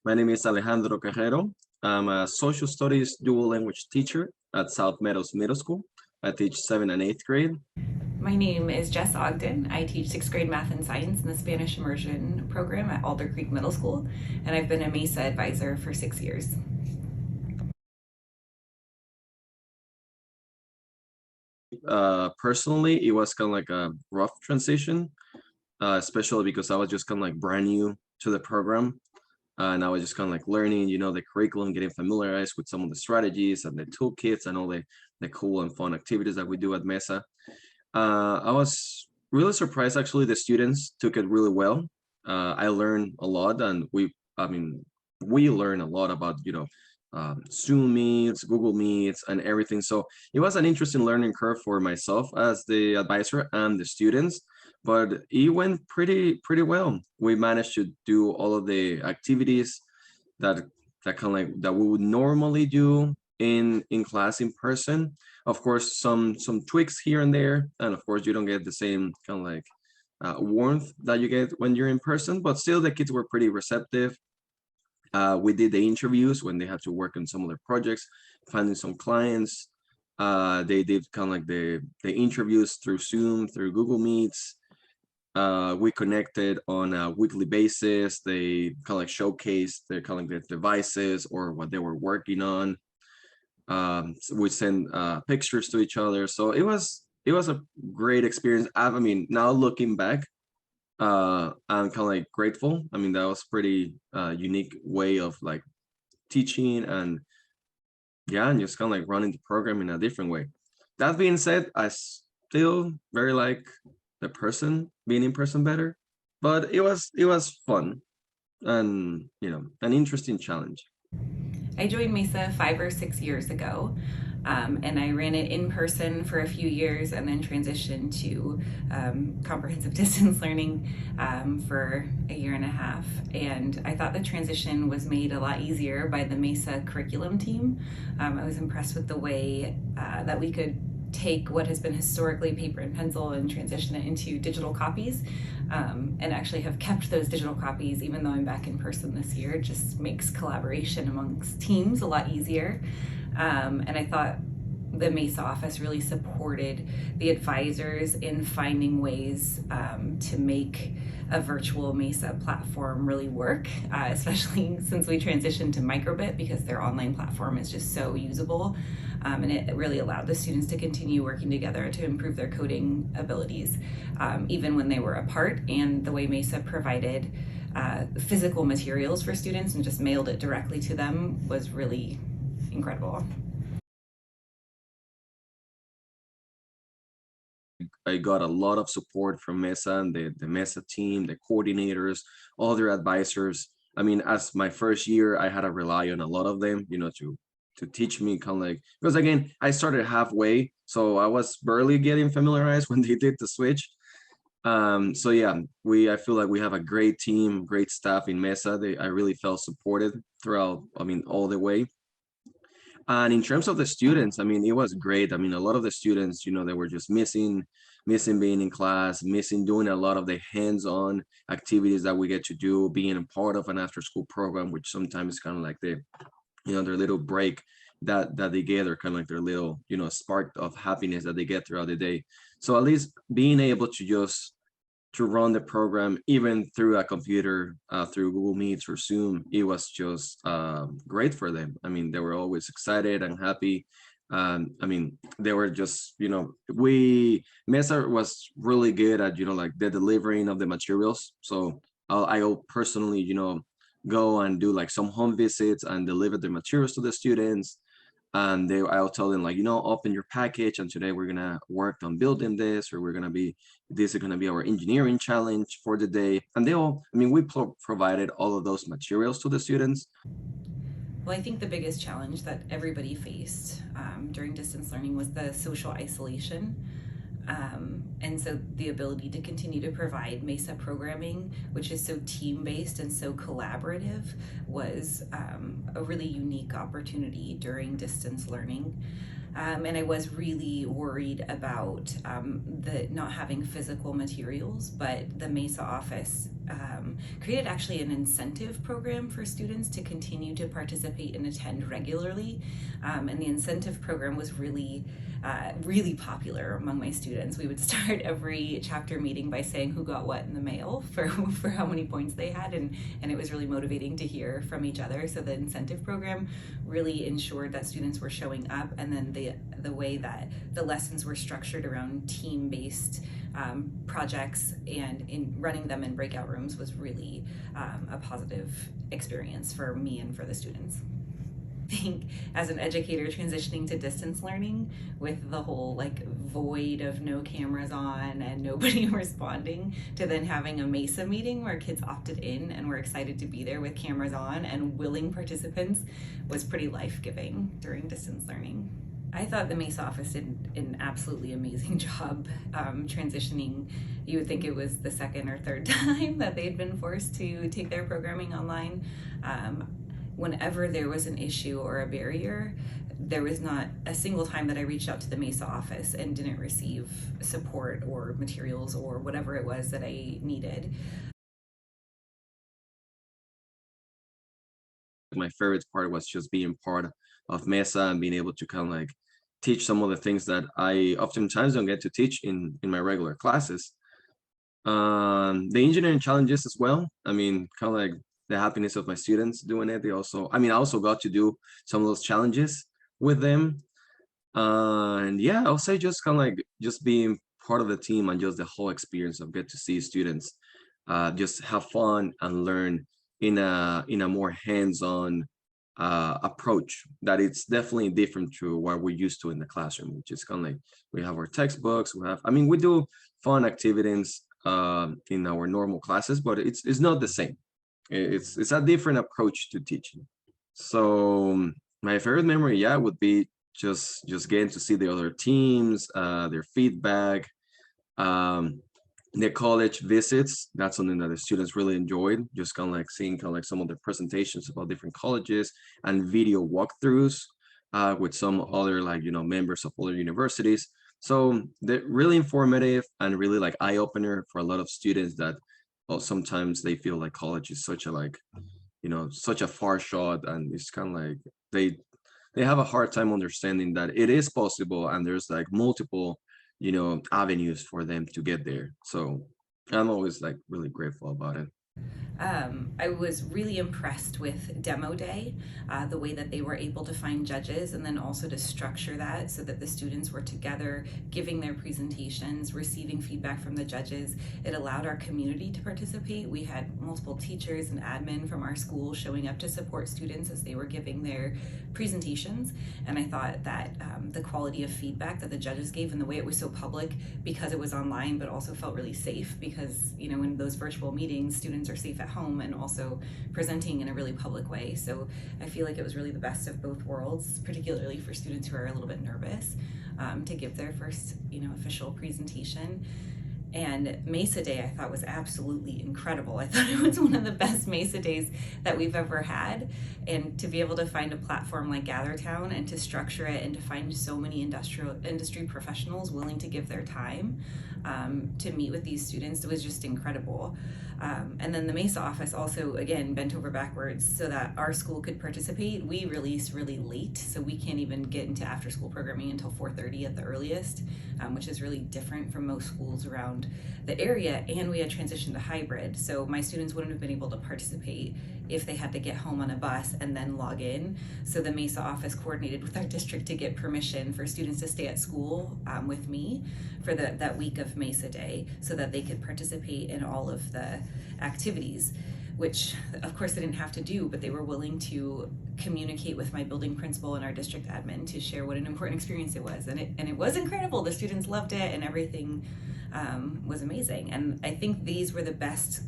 My name is Alejandro. I'm a social studies dual language teacher at South Meadows Middle School. I teach 7th and 8th grade. My name is Jess Ogden. I teach sixth grade math and science in the Spanish immersion program at Alder Creek Middle School, and I've been a MESA advisor for 6 years. Personally, it was kind of like a rough transition, especially because I was just kind of like brand new to the program. And I was just kind of like learning, the curriculum, getting familiarized with some of the strategies and the toolkits and all the cool and fun activities that we do at MESA. I was really surprised, actually, the students took it really well. I learned a lot, and we learn a lot about, Zoom meets, Google Meets, and everything. So it was an interesting learning curve for myself as the advisor and the students, but it went pretty well. We managed to do all of the activities that that kind of like that we would normally do in class in person. Of course, some tweaks here and there, and of course you don't get the same kind of like warmth that you get when you're in person, but still the kids were pretty receptive. We did the interviews when they had to work on some of their projects, finding some clients. They did kind of like the interviews through Zoom, through Google Meets. We connected on a weekly basis. They kind of like showcased their kind of like their devices or what they were working on. So we send pictures to each other. So it was a great experience. I mean, now looking back, I'm kind of like grateful. I mean, that was pretty unique way of like teaching and yeah, and just kind of like running the program in a different way. That being said, I still very like the person being in person better, but it was fun and an interesting challenge. I joined MESA 5 or 6 years ago, and I ran it in person for a few years and then transitioned to comprehensive distance learning for a year and a half. And I thought the transition was made a lot easier by the MESA curriculum team. I was impressed with the way that we could take what has been historically paper and pencil and transition it into digital copies, and actually have kept those digital copies even though I'm back in person this year. It just makes collaboration amongst teams a lot easier. And I thought the MESA office really supported the advisors in finding ways to make a virtual MESA platform really work, especially since we transitioned to Microbit because their online platform is just so usable. And it really allowed the students to continue working together to improve their coding abilities, even when they were apart. And the way MESA provided physical materials for students and just mailed it directly to them was really incredible. I got a lot of support from MESA and the MESA team, the coordinators, all their advisors. I mean, as my first year, I had to rely on a lot of them, to teach me kind of like, because again, I started halfway, so I was barely getting familiarized when they did the switch. So yeah, I feel like we have a great team, great staff in MESA. I really felt supported throughout, I mean, all the way. And in terms of the students, I mean, it was great. I mean, a lot of the students, they were just missing being in class, missing doing a lot of the hands-on activities that we get to do, being a part of an after-school program, which sometimes kind of like their little break that they get, or kind of like their little, spark of happiness that they get throughout the day. So at least being able to run the program even through a computer, through Google Meets or Zoom, it was just great for them. I mean, they were always excited and happy. I mean, they were just, MESA was really good at, like the delivering of the materials. So I'll personally, go and do like some home visits and deliver the materials to the students. And I'll tell them like, open your package, and today we're gonna work on building this, or this is gonna be our engineering challenge for the day. And we provided all of those materials to the students. Well, I think the biggest challenge that everybody faced during distance learning was the social isolation. And so the ability to continue to provide MESA programming, which is so team-based and so collaborative, was a really unique opportunity during distance learning. And I was really worried about the not having physical materials, but the MESA office created actually an incentive program for students to continue to participate and attend regularly. And the incentive program was really popular among my students. We would start every chapter meeting by saying who got what in the mail for how many points they had, and it was really motivating to hear from each other. So the incentive program really ensured that students were showing up, and then the way that the lessons were structured around team-based projects and in running them in breakout rooms was really a positive experience for me and for the students. I think as an educator transitioning to distance learning with the whole like void of no cameras on and nobody responding, to then having a MESA meeting where kids opted in and were excited to be there with cameras on and willing participants was pretty life-giving during distance learning. I thought the MESA office did an absolutely amazing job transitioning. You would think it was the second or third time that they'd been forced to take their programming online. Whenever there was an issue or a barrier, there was not a single time that I reached out to the MESA office and didn't receive support or materials or whatever it was that I needed. My favorite part was just being part of MESA and being able to kind of like teach some of the things that I oftentimes don't get to teach in my regular classes. The engineering challenges as well. I mean, kind of like the happiness of my students doing it. They also, I mean, I also got to do some of those challenges with them. And yeah, I'll say just kind of like just being part of the team and just the whole experience of get to see students just have fun and learn in a more hands-on approach that it's definitely different to what we're used to in the classroom, which is kind of like we have our textbooks, we have, I mean, we do fun activities in our normal classes, but it's not the same. It's a different approach to teaching. So my favorite memory, yeah, would be just getting to see the other teams, their feedback, um, the college visits. That's something that the students really enjoyed. Just kind of like seeing kind of like some of the presentations about different colleges and video walkthroughs with some other like members of other universities. So they're really informative and really like eye opener for a lot of students that well, sometimes they feel like college is such a like such a far shot, and it's kind of like they have a hard time understanding that it is possible and there's like multiple avenues for them to get there. So I'm always like really grateful about it. I was really impressed with Demo Day, the way that they were able to find judges and then also to structure that so that the students were together giving their presentations, receiving feedback from the judges. It allowed our community to participate. We had multiple teachers and admin from our school showing up to support students as they were giving their presentations. And I thought that the quality of feedback that the judges gave and the way it was so public because it was online, but also felt really safe because, in those virtual meetings, students are safe at home and also presenting in a really public way. So I feel like it was really the best of both worlds, particularly for students who are a little bit nervous to give their first, official presentation. And MESA Day I thought was absolutely incredible. I thought it was one of the best MESA days that we've ever had. And to be able to find a platform like GatherTown and to structure it and to find so many industry professionals willing to give their time to meet with these students, it was just incredible. And then the MESA office also, again, bent over backwards so that our school could participate. We release really late, so we can't even get into after-school programming until 4:30 at the earliest, which is really different from most schools around the area. And we had transitioned to hybrid, so my students wouldn't have been able to participate if they had to get home on a bus and then log in. So the MESA office coordinated with our district to get permission for students to stay at school with me for that week of MESA Day so that they could participate in all of the activities, which of course they didn't have to do, but they were willing to communicate with my building principal and our district admin to share what an important experience it was. And it was incredible. The students loved it and everything was amazing. And I think these were the best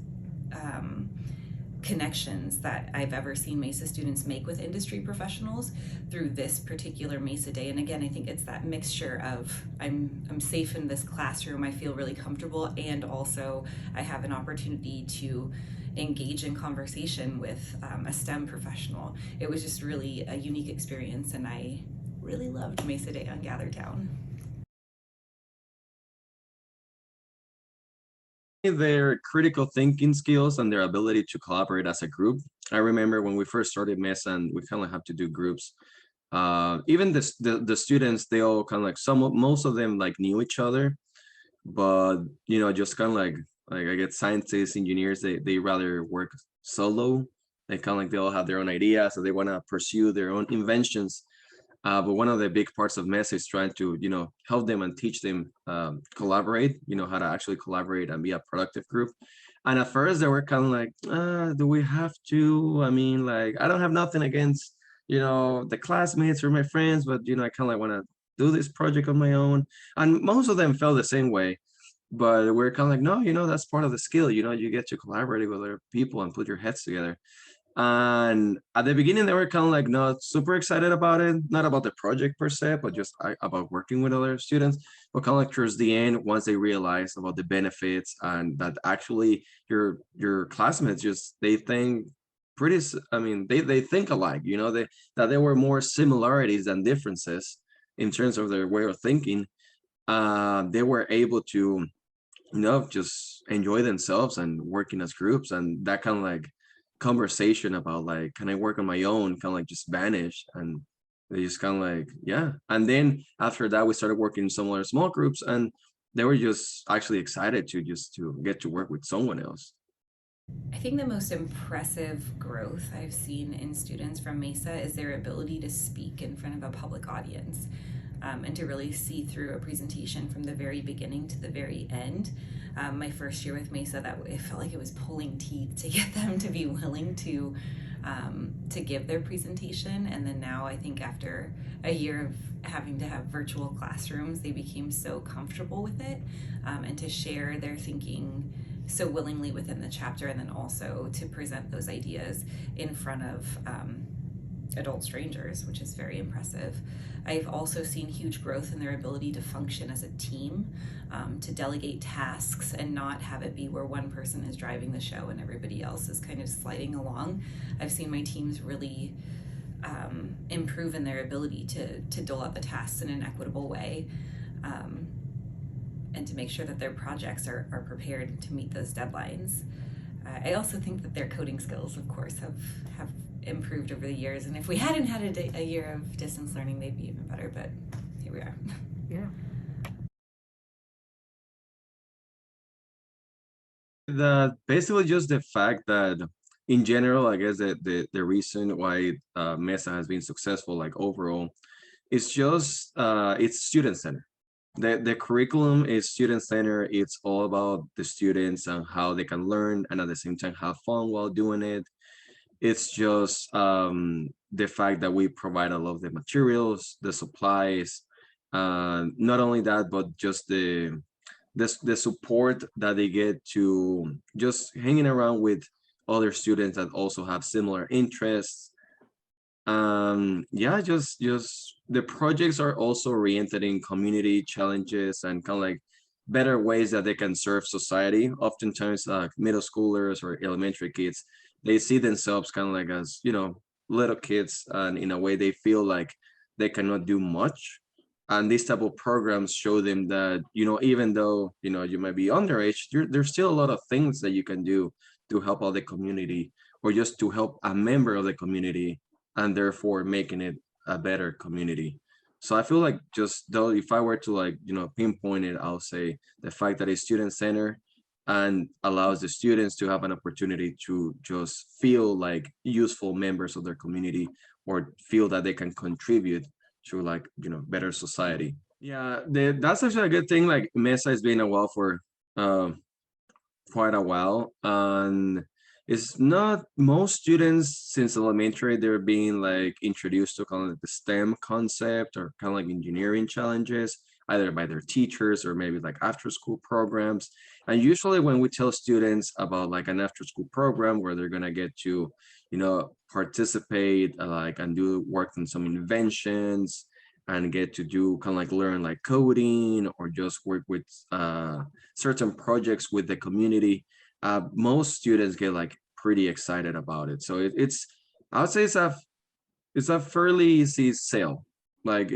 connections that I've ever seen MESA students make with industry professionals through this particular MESA Day. And again, I think it's that mixture of I'm safe in this classroom, I feel really comfortable, and also I have an opportunity to engage in conversation with a STEM professional. It was just really a unique experience, and I really loved MESA Day on GatherTown. Their critical thinking skills and their ability to collaborate as a group. I remember when we first started MESA and we kind of have to do groups. Even the students, they all kind of like most of them like knew each other, but just kind of like I get scientists, engineers, they rather work solo. They kind of like they all have their own ideas, so they want to pursue their own inventions. But one of the big parts of MESA is trying to, help them and teach them collaborate, how to actually collaborate and be a productive group. And at first they were kind of like, do we have to? I mean, like, I don't have nothing against, the classmates or my friends, but, I kind of like want to do this project on my own. And most of them felt the same way. But we're kind of like, no, that's part of the skill. You get to collaborate with other people and put your heads together. And at the beginning, they were kind of like not super excited about it, not about the project per se, but just about working with other students. But kind of like towards the end, once they realized about the benefits and that actually your classmates just they think I mean, they think alike, that there were more similarities than differences in terms of their way of thinking. They were able to just enjoy themselves and working as groups, and that kind of like conversation about like, can I work on my own, kind of like just vanished. And they just kind of like, yeah. And then after that, we started working in some other small groups, and they were just actually excited to get to work with someone else. I think the most impressive growth I've seen in students from MESA is their ability to speak in front of a public audience, and to really see through a presentation from the very beginning to the very end. My first year with MESA, that it felt like it was pulling teeth to get them to be willing to give their presentation. And then now I think after a year of having to have virtual classrooms, they became so comfortable with it, and to share their thinking so willingly within the chapter, and then also to present those ideas in front of adult strangers, which is very impressive. I've also seen huge growth in their ability to function as a team, to delegate tasks and not have it be where one person is driving the show and everybody else is kind of sliding along. I've seen my teams really improve in their ability to dole out the tasks in an equitable way, and to make sure that their projects are prepared to meet those deadlines. I also think that their coding skills, of course, have improved over the years. And if we hadn't had a year of distance learning, they'd be even better. But here we are. Yeah. That basically just the fact that in general, I guess that the reason why MESA has been successful, like overall, it's just it's student centered. The curriculum is student centered. It's all about the students and how they can learn and at the same time have fun while doing it. It's just the fact that we provide a lot of the materials, the supplies, not only that, but just the support that they get to just hanging around with other students that also have similar interests. Yeah, just the projects are also oriented in community challenges and kind of like better ways that they can serve society. Oftentimes middle schoolers or elementary kids, they see themselves kind of like as little kids, and in a way they feel like they cannot do much. And these type of programs show them that even though you might be underage, there's still a lot of things that you can do to help out the community, or just to help a member of the community, and therefore making it a better community. So I feel like, just though, if I were to like pinpoint it, I'll say the fact that it's student center and allows the students to have an opportunity to just feel like useful members of their community, or feel that they can contribute to like better society. Yeah, that's actually a good thing. Like MESA has been a while for quite a while, and it's not most students since elementary, they're being like introduced to kind of like the STEM concept, or kind of like engineering challenges, either by their teachers or maybe like after school programs. And usually when we tell students about like an after school program where they're gonna get to participate, like, and do work on some inventions, and get to do kind of like learn like coding, or just work with certain projects with the community, most students get like pretty excited about it. So it's I would say it's a fairly easy sale. Like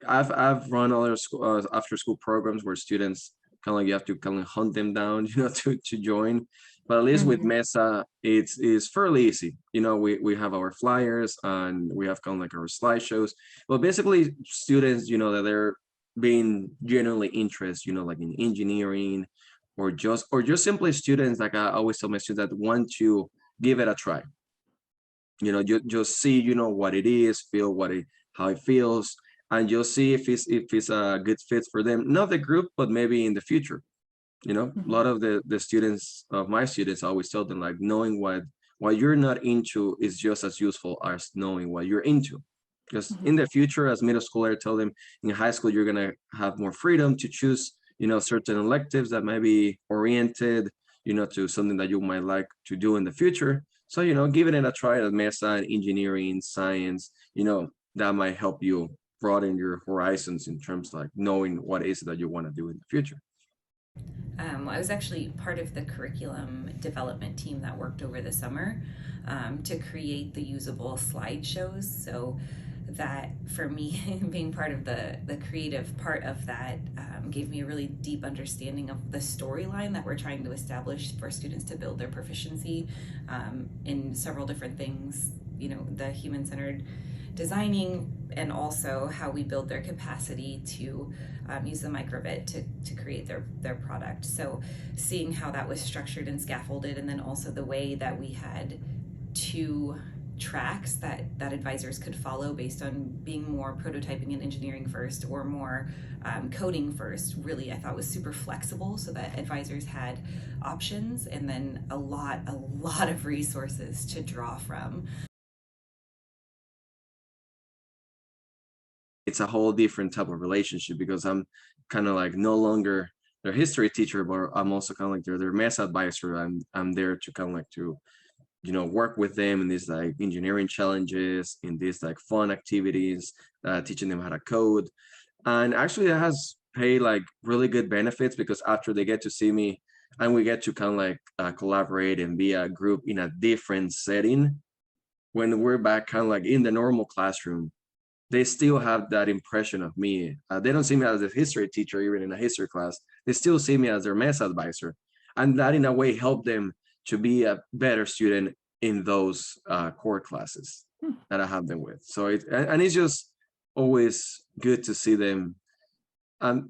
I've run other school after school programs where students kind of like you have to kind of hunt them down, to join. But at least with Mhm. MESA, it's fairly easy. We have our flyers and we have kind of like our slideshows. But basically, students, that they're being genuinely interested, like in engineering, or just simply students, like I always tell my students, that want to give it a try. Just see, what it is, feel how it feels, and just see if it's a good fit for them. Not the group, but maybe in the future. A lot Mhm. of the students of my students, I always tell them, like, knowing what you're not into is just as useful as knowing what you're into. Because in Mhm. the future, as middle schooler, I tell them, in high school you're gonna have more freedom to choose, certain electives that might be oriented, to something that you might like to do in the future. So, giving it a try at MESA and engineering, science, that might help you broaden your horizons in terms, like, knowing what is it that you want to do in the future. I was actually part of the curriculum development team that worked over the summer to create the usable slideshows. So that for me, being part of the creative part of that gave me a really deep understanding of the storyline that we're trying to establish for students to build their proficiency in several different things. The human-centered designing, and also how we build their capacity to use the microbit to create their product. So seeing how that was structured and scaffolded, and then also the way that we had two tracks that advisors could follow based on being more prototyping and engineering first, or more coding first, really I thought was super flexible, so that advisors had options, and then a lot of resources to draw from. It's a whole different type of relationship, because I'm kind of like no longer their history teacher, but I'm also kind of like their MESA advisor. I'm there to kind of like to work with them in these like engineering challenges, in these like fun activities, teaching them how to code. And actually that has paid like really good benefits, because after they get to see me and we get to kind of like collaborate and be a group in a different setting, when we're back kind of like in the normal classroom, they still have that impression of me. They don't see me as a history teacher, even in a history class. They still see me as their MES advisor. And that in a way helped them to be a better student in those core classes that I have them with. So and it's just always good to see them.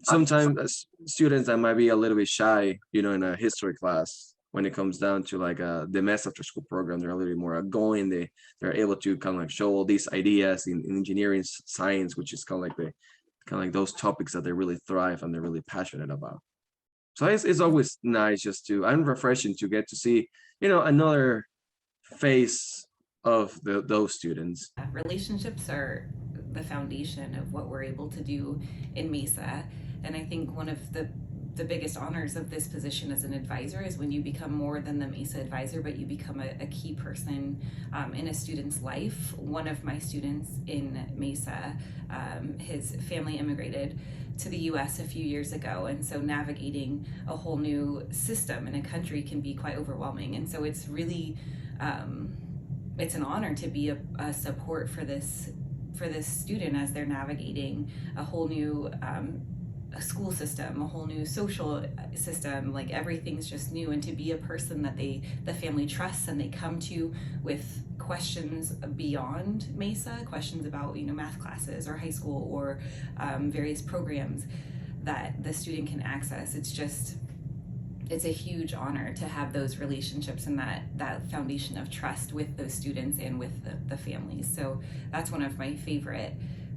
Sometimes as students that might be a little bit shy, in a history class, when it comes down to like the MES after school program, they're a little bit more outgoing. They're able to kind of like show all these ideas in engineering, science, which is kind of like those topics that they really thrive and they're really passionate about. So it's always nice just to, and refreshing to get to see, another face of those students. Relationships are the foundation of what we're able to do in MESA. And I think one of the biggest honors of this position as an advisor is when you become more than the MESA advisor, but you become a key person in a student's life. One of my students in MESA, his family immigrated to the US a few years ago, and so navigating a whole new system in a country can be quite overwhelming. And so it's really it's an honor to be a support for this student as they're navigating a whole new a school system, a whole new social system. Like, everything's just new, and to be a person that the family trusts and they come to with questions beyond MESA, questions about math classes or high school, or various programs that the student can access. It's a huge honor to have those relationships and that foundation of trust with those students and with the families. So that's one of my favorite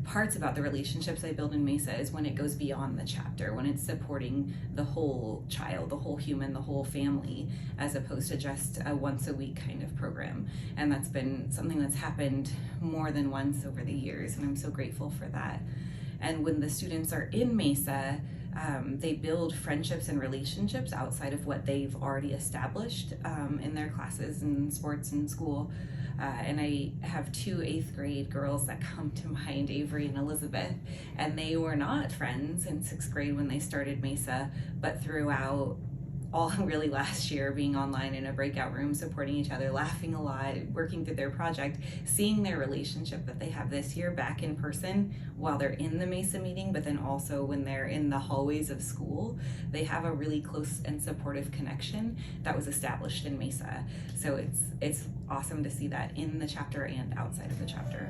parts about the relationships I build in MESA, is when it goes beyond the chapter, when it's supporting the whole child, the whole human, the whole family, as opposed to just a once a week kind of program. And that's been something that's happened more than once over the years, and I'm so grateful for that. And when the students are in MESA, they build friendships and relationships outside of what they've already established in their classes and sports and school. And I have two 8th grade girls that come to mind, Avery and Elizabeth, and they were not friends in 6th grade when they started MESA, but throughout all really last year being online in a breakout room, supporting each other, laughing a lot, working through their project, seeing their relationship that they have this year back in person while they're in the MESA meeting, but then also when they're in the hallways of school, they have a really close and supportive connection that was established in MESA. So it's awesome to see that in the chapter and outside of the chapter.